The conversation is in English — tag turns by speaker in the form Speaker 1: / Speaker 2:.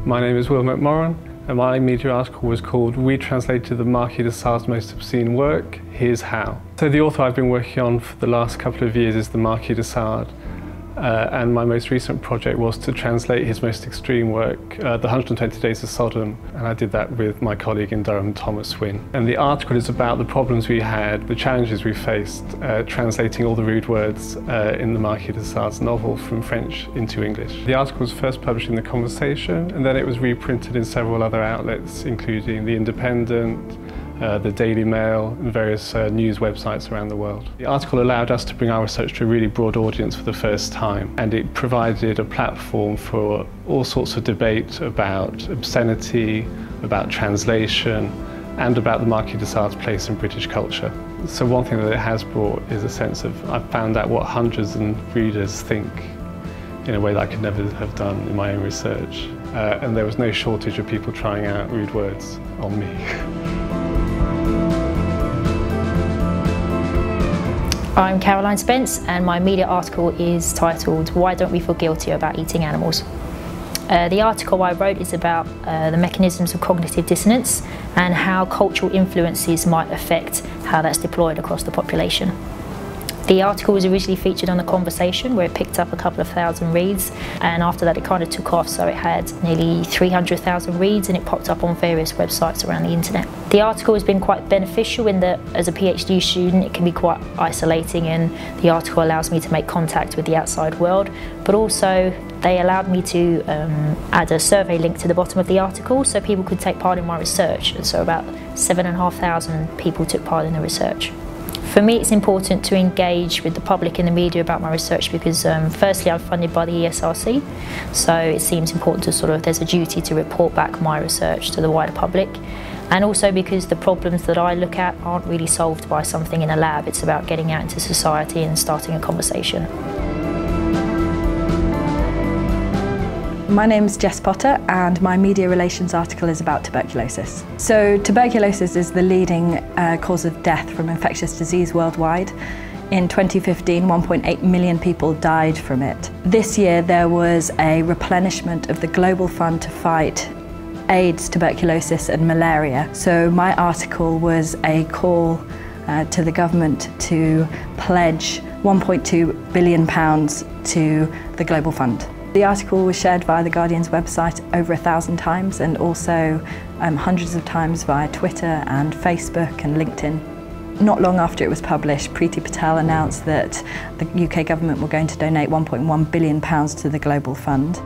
Speaker 1: My name is Will McMorran, and my media article was called "We Translated the Marquis de Sade's Most Obscene Work, Here's How." So the author I've been working on for the last couple of years is the Marquis de Sade, and my most recent project was to translate his most extreme work, The 120 Days of Sodom, and I did that with my colleague in Durham, Thomas Wynne. And the article is about the problems we had, the challenges we faced, translating all the rude words in the Marquis de Sade's novel from French into English. The article was first published in The Conversation, and then it was reprinted in several other outlets, including The Independent, the Daily Mail, and various news websites around the world. The article allowed us to bring our research to a really broad audience for the first time, and it provided a platform for all sorts of debate about obscenity, about translation, and about the Marquis de Sade's place in British culture. So one thing that it has brought is a sense of, I've found out what hundreds of readers think in a way that I could never have done in my own research. And there was no shortage of people trying out rude words on me.
Speaker 2: I'm Caroline Spence, and my media article is titled "Why Don't We Feel Guilty About Eating Animals?" The article I wrote is about the mechanisms of cognitive dissonance and how cultural influences might affect how that's deployed across the population. The article was originally featured on The Conversation, where it picked up a couple of thousand reads, and after that it kind of took off, so it had nearly 300,000 reads, and it popped up on various websites around the internet. The article has been quite beneficial in that, as a PhD student, it can be quite isolating, and the article allows me to make contact with the outside world, but also they allowed me to add a survey link to the bottom of the article so people could take part in my research, and so about 7,500 people took part in the research. For me, it's important to engage with the public and the media about my research because firstly, I'm funded by the ESRC, so it seems important to there's a duty to report back my research to the wider public, and also because the problems that I look at aren't really solved by something in a lab. It's about getting out into society and starting a conversation.
Speaker 3: My name's Jess Potter, and my media relations article is about tuberculosis. So tuberculosis is the leading cause of death from infectious disease worldwide. In 2015, 1.8 million people died from it. This year there was a replenishment of the global fund to fight AIDS, tuberculosis and malaria. So my article was a call to the government to pledge £1.2 billion to the global fund. The article was shared via The Guardian's website over 1,000 times, and also hundreds of times via Twitter and Facebook and LinkedIn. Not long after it was published, Priti Patel announced that the UK government were going to donate £1.1 billion to the Global Fund.